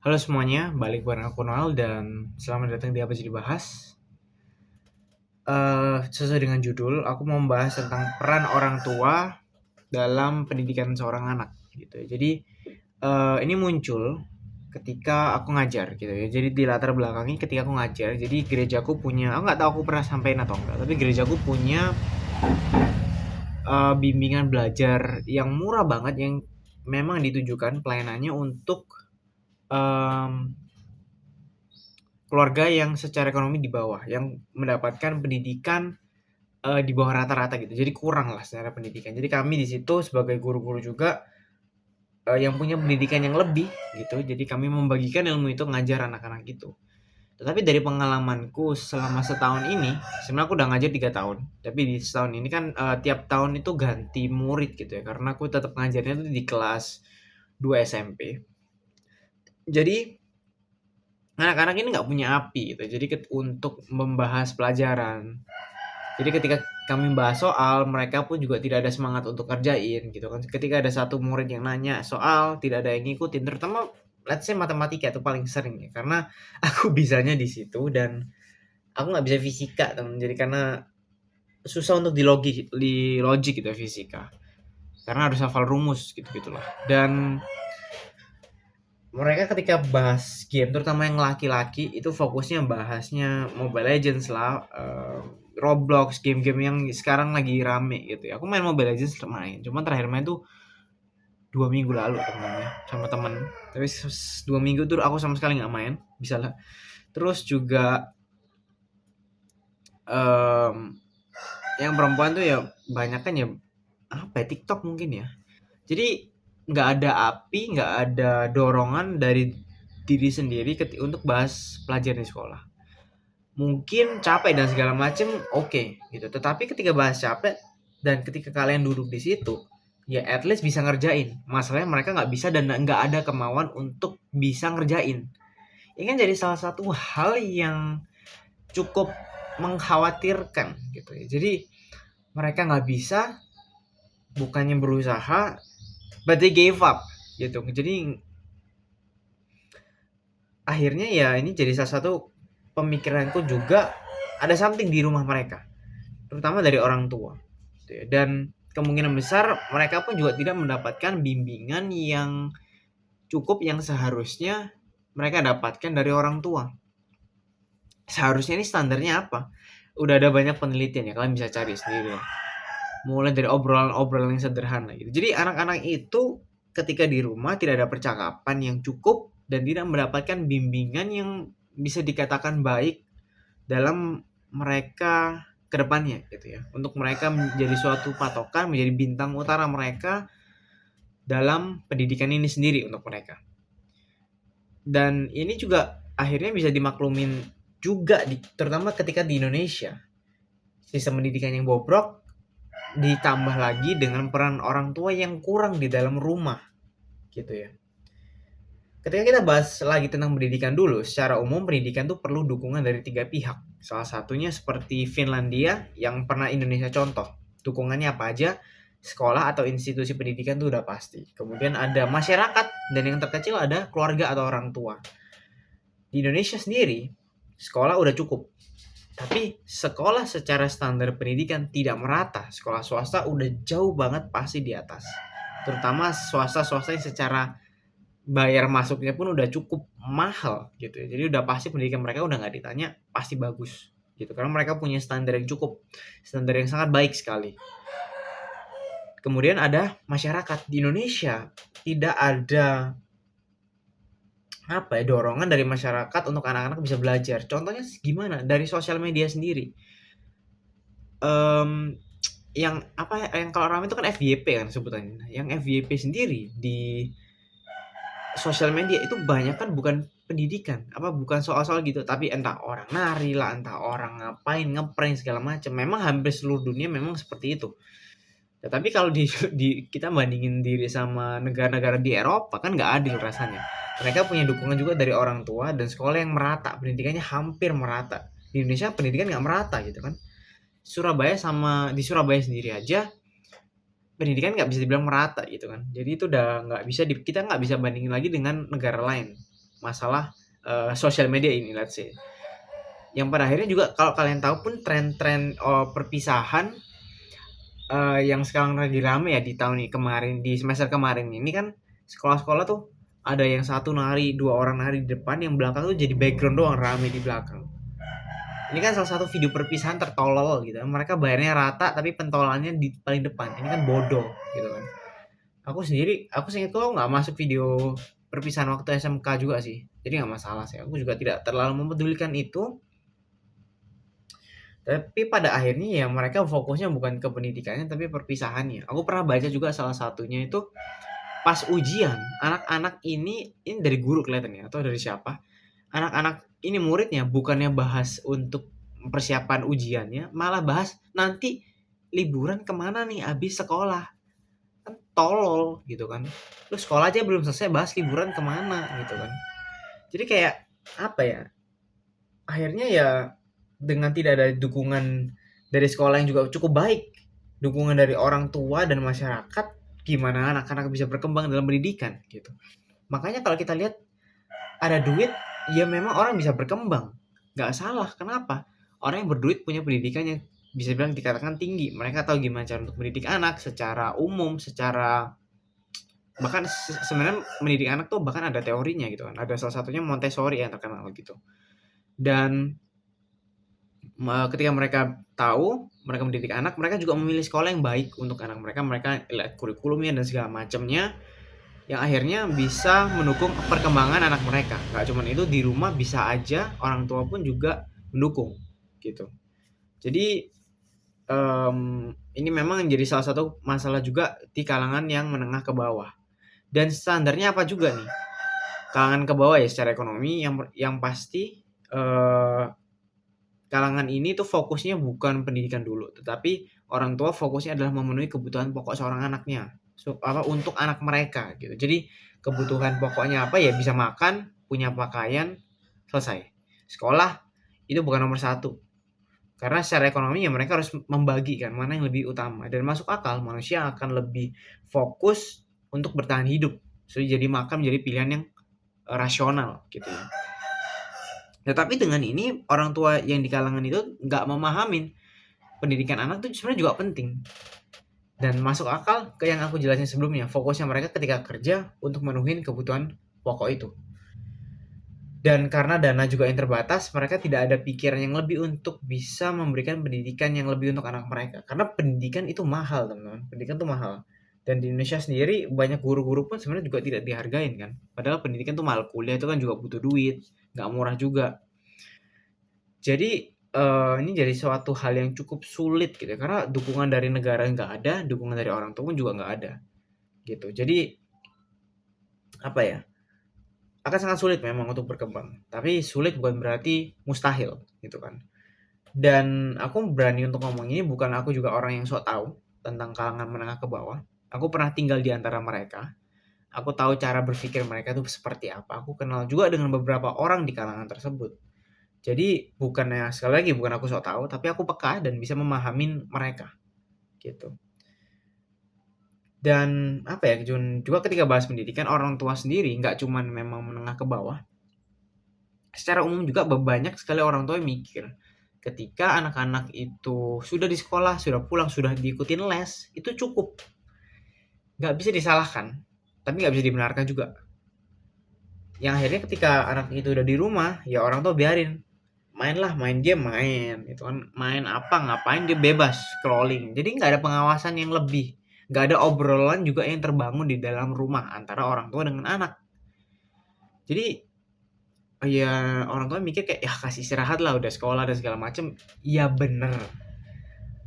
Halo semuanya, balik bareng aku Noel dan selamat datang di Apa Jadi Bahas. Sesuai dengan judul, aku mau membahas tentang peran orang tua dalam pendidikan seorang anak gitu ya. Jadi ini muncul ketika aku ngajar gitu ya. Jadi di latar belakangnya ketika aku ngajar, jadi gerejaku punya, aku nggak tahu aku pernah sampaikan atau enggak, tapi gerejaku punya bimbingan belajar yang murah banget yang memang ditujukan pelayanannya untuk em, keluarga yang secara ekonomi di bawah, yang mendapatkan pendidikan di bawah rata-rata gitu. Jadi kurang lah secara pendidikan. Jadi kami di situ sebagai guru-guru juga yang punya pendidikan yang lebih gitu. Jadi kami membagikan ilmu itu ngajar anak-anak itu. Tetapi dari pengalamanku selama setahun ini, sebenarnya aku udah ngajar 3 tahun. Tapi di setahun ini kan tiap tahun itu ganti murid gitu ya. Karena aku tetap ngajarnya tuh di kelas 2 SMP. Jadi anak-anak ini nggak punya api gitu. Jadi untuk membahas pelajaran. Jadi ketika kami bahas soal, mereka pun juga tidak ada semangat untuk kerjain gitu kan. Ketika ada satu murid yang nanya soal, tidak ada yang ngikutin, terutama let's say matematika itu paling sering ya. Karena aku bisanya di situ dan aku nggak bisa fisika teman. Jadi karena susah untuk di logik gitu ya fisika. Karena harus hafal rumus gitu gitulah. Dan mereka ketika bahas game, terutama yang laki-laki, itu fokusnya bahasnya Mobile Legends lah, Roblox, game-game yang sekarang lagi rame gitu ya. Aku main Mobile Legends main, cuman terakhir main tuh 2 minggu lalu temennya sama temen. Tapi 2 minggu tuh aku sama sekali nggak main, bisa lah. Terus juga em, yang perempuan tuh ya banyak kan ya apa ya TikTok mungkin ya. Jadi nggak ada api, nggak ada dorongan dari diri sendiri untuk bahas pelajaran di sekolah. Mungkin capek dan segala macem oke gitu. Tetapi ketika bahas capek dan ketika kalian duduk di situ, ya at least bisa ngerjain. Masalahnya mereka nggak bisa dan nggak ada kemauan untuk bisa ngerjain. Ini kan jadi salah satu hal yang cukup mengkhawatirkan gitu ya. Jadi mereka nggak bisa, bukannya berusaha, but they gave up gitu. Jadi akhirnya ya ini jadi salah satu pemikiranku juga, ada something di rumah mereka, terutama dari orang tua gitu ya. Dan kemungkinan besar mereka pun juga tidak mendapatkan bimbingan yang cukup yang seharusnya mereka dapatkan dari orang tua. Seharusnya ini standarnya apa? Udah ada banyak penelitian ya, kalian bisa cari sendiri lah. Mulai dari obrolan-obrolan yang sederhana gitu. Jadi anak-anak itu ketika di rumah tidak ada percakapan yang cukup dan tidak mendapatkan bimbingan yang bisa dikatakan baik dalam mereka ke depannya gitu ya. Untuk mereka menjadi suatu patokan, menjadi bintang utara mereka dalam pendidikan ini sendiri untuk mereka. Dan ini juga akhirnya bisa dimaklumin juga terutama ketika di Indonesia sistem pendidikan yang bobrok, ditambah lagi dengan peran orang tua yang kurang di dalam rumah gitu ya. Ketika kita bahas lagi tentang pendidikan dulu, secara umum pendidikan tuh perlu dukungan dari 3 pihak. Salah satunya seperti Finlandia yang pernah Indonesia contoh. Dukungannya apa aja? Sekolah atau institusi pendidikan tuh udah pasti. Kemudian ada masyarakat dan yang terkecil ada keluarga atau orang tua. Di Indonesia sendiri, sekolah udah cukup. Tapi sekolah secara standar pendidikan tidak merata. Sekolah swasta udah jauh banget pasti di atas. Terutama swasta-swasta yang secara bayar masuknya pun udah cukup mahal gitu ya. Jadi udah pasti pendidikan mereka udah nggak ditanya, pasti bagus gitu. Karena mereka punya standar yang cukup, standar yang sangat baik sekali. Kemudian ada masyarakat di Indonesia, tidak ada apa ya dorongan dari masyarakat untuk anak-anak bisa belajar. Contohnya gimana? Dari sosial media sendiri. Yang apa yang kalau ramai itu kan FYP kan sebutannya. Yang FYP sendiri di sosial media itu banyak kan bukan pendidikan, apa bukan soal-soal gitu, tapi entah orang nari lah, entah orang ngapain, ngeprank segala macam. Memang hampir seluruh dunia memang seperti itu. Tetapi kalau kita bandingin diri sama negara-negara di Eropa kan nggak adil rasanya. Mereka punya dukungan juga dari orang tua dan sekolah yang merata, pendidikannya hampir merata. Di Indonesia pendidikan nggak merata gitu kan. Di Surabaya sendiri aja pendidikan nggak bisa dibilang merata gitu kan. Jadi itu udah nggak bisa kita nggak bisa bandingin lagi dengan negara lain. masalah sosial media ini, let's say. Yang pada akhirnya juga kalau kalian tahu pun tren-tren perpisahan yang sekarang lagi rame ya di tahun ini kemarin, di semester kemarin ini kan sekolah-sekolah tuh ada yang satu nari, 2 orang nari di depan, yang belakang tuh jadi background doang rame di belakang. Ini kan salah satu video perpisahan tertolol gitu. Mereka bayarnya rata tapi pentolannya di paling depan. Ini kan bodoh gitu kan. Aku seingat tuh nggak masuk video perpisahan waktu SMK juga sih. Jadi nggak masalah sih. Aku juga tidak terlalu mempedulikan itu. Tapi pada akhirnya ya mereka fokusnya bukan ke pendidikannya tapi perpisahannya. Aku pernah baca juga salah satunya itu pas ujian, anak-anak ini dari guru kelihatannya atau dari siapa. Anak-anak ini muridnya bukannya bahas untuk persiapan ujiannya, malah bahas nanti liburan kemana nih abis sekolah. Kan tolol gitu kan. Lu sekolah aja belum selesai bahas liburan kemana gitu kan. Jadi kayak apa ya? Akhirnya ya dengan tidak ada dukungan dari sekolah yang juga cukup baik, dukungan dari orang tua dan masyarakat, gimana anak-anak bisa berkembang dalam pendidikan gitu. Makanya kalau kita lihat ada duit, ya memang orang bisa berkembang. Nggak salah, kenapa? Orang yang berduit punya pendidikan yang bisa bilang dikatakan tinggi. Mereka tahu gimana cara untuk mendidik anak secara umum, secara bahkan sebenarnya mendidik anak tuh bahkan ada teorinya gitu kan. Ada salah satunya Montessori yang terkenal gitu. Dan ketika mereka tahu mereka mendidik anak, mereka juga memilih sekolah yang baik untuk anak mereka. Mereka lihat kurikulumnya dan segala macamnya yang akhirnya bisa mendukung perkembangan anak mereka. Gak cuma itu, di rumah bisa aja orang tua pun juga mendukung gitu. Jadi ini memang jadi salah satu masalah juga di kalangan yang menengah ke bawah. Dan standarnya apa juga nih? Kalangan ke bawah ya secara ekonomi yang pasti kalangan ini tuh fokusnya bukan pendidikan dulu, tetapi orang tua fokusnya adalah memenuhi kebutuhan pokok seorang anaknya. Untuk anak mereka gitu. Jadi kebutuhan pokoknya apa ya, bisa makan, punya pakaian, selesai. Sekolah itu bukan nomor satu. Karena secara ekonomi ya mereka harus membagikan mana yang lebih utama. Dan masuk akal manusia akan lebih fokus untuk bertahan hidup. Jadi makan menjadi pilihan yang rasional gitu ya. Tetapi dengan ini orang tua yang di kalangan itu nggak memahamin pendidikan anak itu sebenarnya juga penting. Dan masuk akal ke yang aku jelasin sebelumnya, fokusnya mereka ketika kerja untuk memenuhi kebutuhan pokok itu. Dan karena dana juga yang terbatas, mereka tidak ada pikiran yang lebih untuk bisa memberikan pendidikan yang lebih untuk anak mereka. Karena pendidikan itu mahal, teman-teman. Pendidikan itu mahal. Dan di Indonesia sendiri banyak guru-guru pun sebenarnya juga tidak dihargain kan. Padahal pendidikan itu mahal, kuliah itu kan juga butuh duit, nggak murah juga. Jadi ini jadi suatu hal yang cukup sulit gitu ya, karena dukungan dari negara nggak ada, dukungan dari orang tua pun juga nggak ada gitu. Jadi apa ya, akan sangat sulit memang untuk berkembang, tapi sulit bukan berarti mustahil gitu kan. Dan aku berani untuk ngomong ini, bukan aku juga orang yang sok tahu tentang kalangan menengah ke bawah. Aku pernah tinggal di antara mereka, aku tahu cara berpikir mereka itu seperti apa. Aku kenal juga dengan beberapa orang di kalangan tersebut. Jadi bukannya, sekali lagi, bukan aku sok tahu, tapi aku peka dan bisa memahami mereka gitu. Dan apa ya, juga ketika bahas pendidikan, orang tua sendiri nggak cuman memang menengah ke bawah. Secara umum juga banyak sekali orang tua yang mikir ketika anak-anak itu sudah di sekolah, sudah pulang, sudah diikutin les, itu cukup. Nggak bisa disalahkan, tapi nggak bisa dibenarkan juga. Yang akhirnya ketika anak itu udah di rumah, ya orang tua biarin. Main game, main itu kan, main apa, ngapain, dia bebas scrolling. Jadi nggak ada pengawasan yang lebih, nggak ada obrolan juga yang terbangun di dalam rumah antara orang tua dengan anak. Jadi ya orang tua mikir kayak ya kasih istirahat lah, udah sekolah dan segala macem. Ya bener,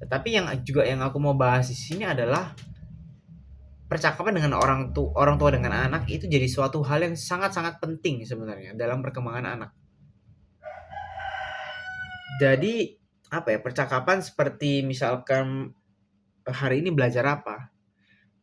tetapi yang aku mau bahas di sini adalah percakapan dengan orang tua dengan anak itu jadi suatu hal yang sangat-sangat penting sebenarnya dalam perkembangan anak. Jadi apa ya, percakapan seperti misalkan hari ini belajar apa,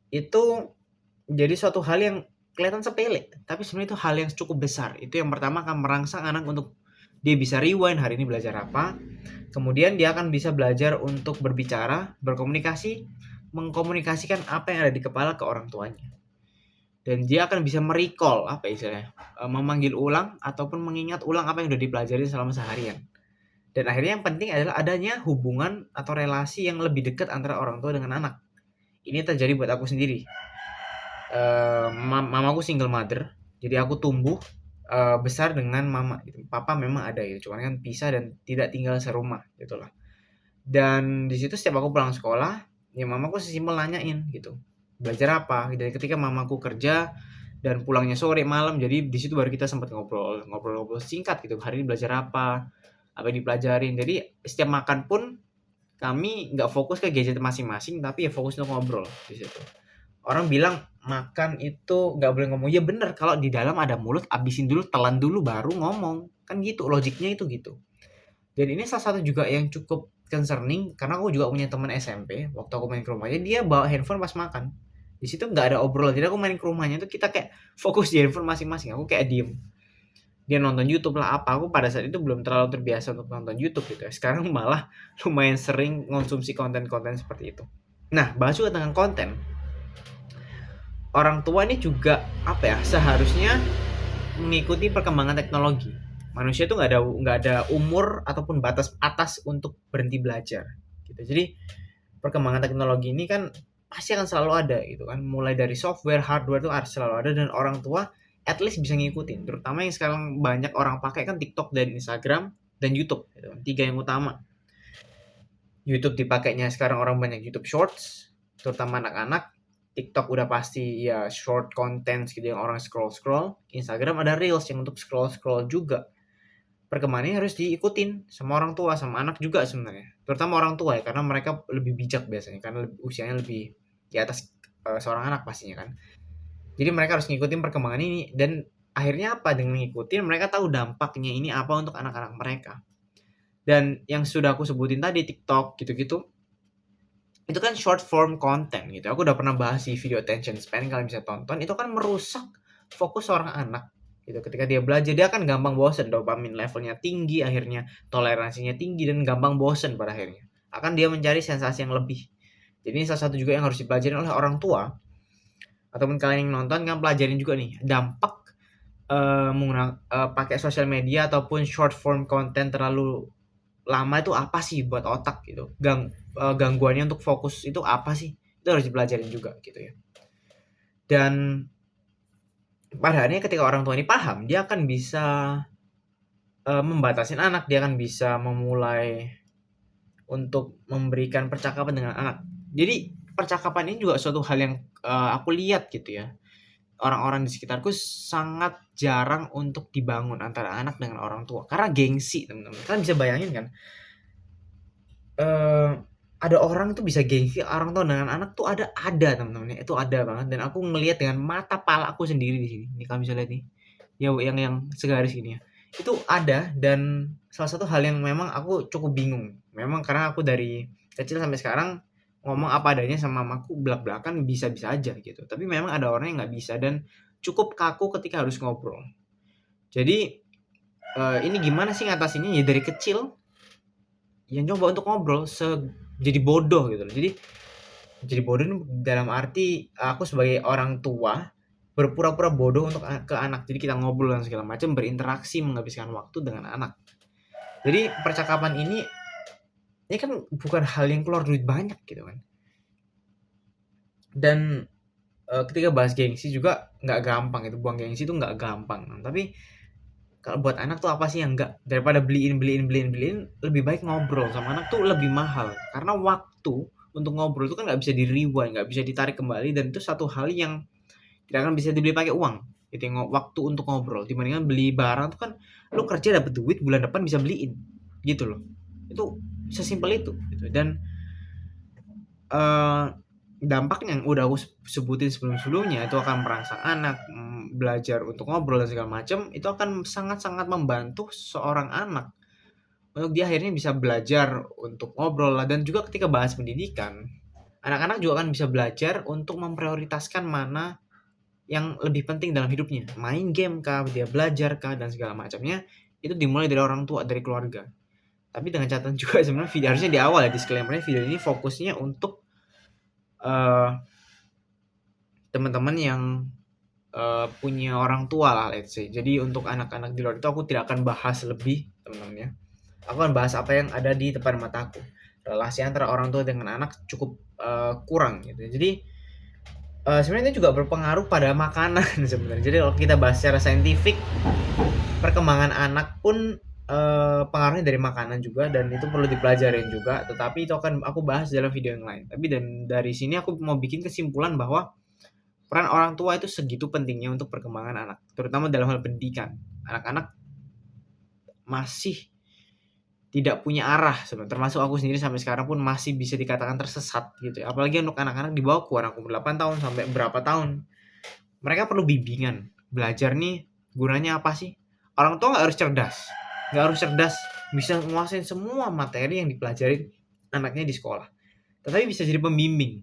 itu jadi suatu hal yang kelihatan sepele, tapi sebenarnya itu hal yang cukup besar. Itu yang pertama akan merangsang anak untuk dia bisa rewind hari ini belajar apa. Kemudian dia akan bisa belajar untuk berbicara, berkomunikasi, mengkomunikasikan apa yang ada di kepala ke orang tuanya. dan dia akan bisa merecall apa istilahnya, memanggil ulang ataupun mengingat ulang apa yang udah dipelajari selama seharian. Dan akhirnya yang penting adalah adanya hubungan atau relasi yang lebih dekat antara orang tua dengan anak. Ini terjadi buat aku sendiri. Mamaku single mother, jadi aku tumbuh besar dengan mama gitu. Papa memang ada gitu, cuman kan pisah dan tidak tinggal serumah gitulah. Dan di situ setiap aku pulang sekolah, ya mamaku sesimpel nanyain gitu, belajar apa? Dari ketika mamaku kerja dan pulangnya sore malam, jadi di situ baru kita sempat ngobrol singkat gitu. Hari ini belajar apa yang dipelajarin. Jadi setiap makan pun kami nggak fokus ke gadget masing-masing, tapi ya fokus untuk ngobrol di situ. Orang bilang makan itu nggak boleh ngomong, ya bener, kalau di dalam ada mulut abisin dulu, telan dulu baru ngomong, kan gitu logiknya itu gitu. Dan ini salah satu juga yang cukup concerning karena aku juga punya teman SMP waktu aku main ke rumahnya, dia bawa handphone pas makan. Di situ nggak ada obrolan, jadi aku main ke rumahnya itu kita kayak fokus di handphone masing-masing, aku kayak diem. Dia nonton YouTube lah apa, aku pada saat itu belum terlalu terbiasa untuk nonton YouTube gitu ya. Sekarang malah lumayan sering konsumsi konten-konten seperti itu. Nah, bahas juga tentang konten. Orang tua ini juga apa ya, seharusnya mengikuti perkembangan teknologi. Manusia itu nggak ada umur ataupun batas atas untuk berhenti belajar gitu. Jadi perkembangan teknologi ini kan pasti akan selalu ada gitu kan, mulai dari software, hardware itu harus selalu ada, dan orang tua at least bisa ngikutin. Terutama yang sekarang banyak orang pakai kan TikTok dan Instagram dan YouTube gitu kan. Tiga yang utama. YouTube dipakainya sekarang orang banyak YouTube Shorts, terutama anak-anak. TikTok udah pasti ya short content gitu yang orang scroll-scroll. Instagram ada Reels yang untuk scroll-scroll juga. Perkembangannya harus diikutin sama orang tua, sama anak juga sebenarnya. Terutama orang tua ya, karena mereka lebih bijak biasanya, karena usianya lebih di atas seorang anak pastinya kan. Jadi mereka harus ngikutin perkembangan ini, dan akhirnya apa, dengan ngikutin mereka tahu dampaknya ini apa untuk anak-anak mereka. Dan yang sudah aku sebutin tadi, TikTok gitu-gitu, itu kan short form content gitu. Aku udah pernah bahas di video attention span, kalian bisa tonton. Itu kan merusak fokus seorang anak gitu. Ketika dia belajar, dia akan gampang bosen, dopamin levelnya tinggi, akhirnya toleransinya tinggi dan gampang bosen pada akhirnya. Akan dia mencari sensasi yang lebih. Jadi ini salah satu juga yang harus dipelajari oleh orang tua ataupun kalian yang nonton, kan pelajarin juga nih dampak pakai sosial media ataupun short form content terlalu lama itu apa sih buat otak gitu. Gangguannya untuk fokus itu apa sih? Itu harus dipelajarin juga gitu ya. Dan pada akhirnya ketika orang tua ini paham, dia akan bisa membatasin anak, dia akan bisa memulai untuk memberikan percakapan dengan anak. Jadi percakapan ini juga suatu hal yang aku lihat gitu ya. Orang-orang di sekitarku sangat jarang untuk dibangun antara anak dengan orang tua karena gengsi, teman-teman. Kalian bisa bayangin kan? Ada orang tuh bisa gengsi orang tua dengan anak tuh ada teman-teman, itu ada banget, dan aku ngelihat dengan mata kepala aku sendiri di sini. Ini kalian bisa lihat nih. Ya yang segaris ini ya. Itu ada, dan salah satu hal yang memang aku cukup bingung. Memang karena aku dari kecil sampai sekarang ngomong apa adanya sama mamaku belak-belakan bisa-bisa aja gitu. Tapi memang ada orang yang nggak bisa dan cukup kaku ketika harus ngobrol. Jadi ini gimana sih ngatasinnya ya, dari kecil yang coba untuk ngobrol jadi bodoh gitu loh. Jadi bodoh dalam arti aku sebagai orang tua berpura-pura bodoh untuk ke anak. Jadi kita ngobrol dan segala macam, berinteraksi, menghabiskan waktu dengan anak. Jadi percakapan ini kan bukan hal yang keluar duit banyak gitu kan. Dan ketika bahas gengsi juga nggak gampang itu, buang gengsi itu nggak gampang. Tapi kalau buat anak tuh apa sih yang enggak, daripada beliin lebih baik ngobrol sama anak tuh lebih mahal, karena waktu untuk ngobrol itu kan nggak bisa di rewind, nggak bisa ditarik kembali, dan itu satu hal yang tidak akan bisa dibeli pakai uang gitu. Waktu untuk ngobrol dibandingkan beli barang tuh kan lu kerja dapat duit bulan depan bisa beliin gitu loh. Itu sesimpel itu gitu. Dan dampaknya yang udah aku sebutin sebelumnya itu akan merangsang anak belajar untuk ngobrol dan segala macam. Itu akan sangat-sangat membantu seorang anak untuk dia akhirnya bisa belajar untuk ngobrol lah. Dan juga ketika bahas pendidikan, anak-anak juga akan bisa belajar untuk memprioritaskan mana yang lebih penting dalam hidupnya, main game kah, dia belajar kah, dan segala macamnya. Itu dimulai dari orang tua, dari keluarga. Tapi dengan catatan juga sebenarnya video harusnya di awal ya, disclaimer-nya video ini fokusnya untuk teman-teman yang punya orang tua lah, let's say. Jadi untuk anak-anak di luar itu aku tidak akan bahas lebih, teman-teman ya. Aku akan bahas apa yang ada di depan mataku. Relasi antara orang tua dengan anak cukup kurang gitu. Jadi sebenarnya itu juga berpengaruh pada makanan sebenarnya. Jadi kalau kita bahas secara saintifik, perkembangan anak pun pengaruhnya dari makanan juga, dan itu perlu dipelajarin juga. Tetapi itu akan aku bahas dalam video yang lain. Tapi dari sini aku mau bikin kesimpulan bahwa peran orang tua itu segitu pentingnya untuk perkembangan anak, terutama dalam hal pendidikan. Anak-anak masih tidak punya arah sebenarnya, termasuk aku sendiri sampai sekarang pun masih bisa dikatakan tersesat gitu ya. Apalagi untuk anak-anak di bawah kurang umur 8 tahun sampai berapa tahun. Mereka perlu bimbingan. Belajar nih gunanya apa sih? Orang tua nggak harus cerdas. Nggak harus cerdas bisa menguasai semua materi yang dipelajari anaknya di sekolah. Tetapi bisa jadi pembimbing.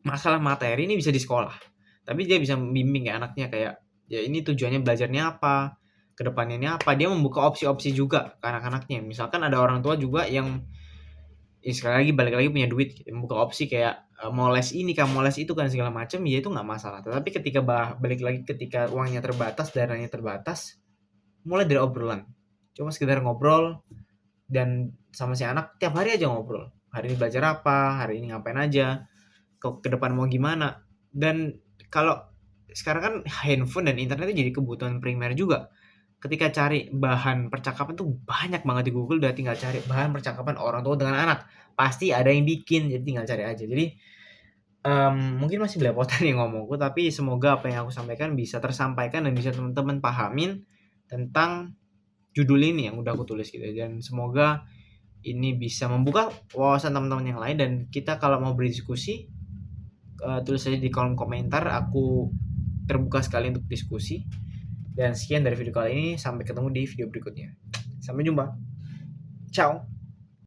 Masalah materi ini bisa di sekolah. Tapi dia bisa membimbing ya anaknya, kayak ya ini tujuannya belajarnya apa, kedepannya ini apa. Dia membuka opsi-opsi juga ke anak-anaknya. Misalkan ada orang tua juga yang sekali lagi balik lagi punya duit gitu, membuka opsi kayak mau les ini kan, mau les itu kan, segala macam, ya itu nggak masalah. Tetapi ketika balik lagi ketika uangnya terbatas, dananya terbatas, mulai dari obrolan, cuma sekedar ngobrol, dan sama si anak tiap hari aja ngobrol, hari ini belajar apa, hari ini ngapain aja, ke depan mau gimana. Dan kalau sekarang kan handphone dan internet itu jadi kebutuhan primer juga. Ketika cari bahan percakapan tuh banyak banget di Google, udah tinggal cari bahan percakapan orang tua dengan anak, pasti ada yang bikin, jadi tinggal cari aja. Jadi mungkin masih belepotan yang ngomongku, tapi semoga apa yang aku sampaikan bisa tersampaikan dan bisa teman-teman pahamin tentang judul ini yang udah aku tulis gitu. Dan semoga ini bisa membuka wawasan teman-teman yang lain, dan kita kalau mau berdiskusi tulis saja di kolom komentar, aku terbuka sekali untuk diskusi. Dan sekian dari video kali ini, sampai ketemu di video berikutnya. Sampai jumpa. Ciao.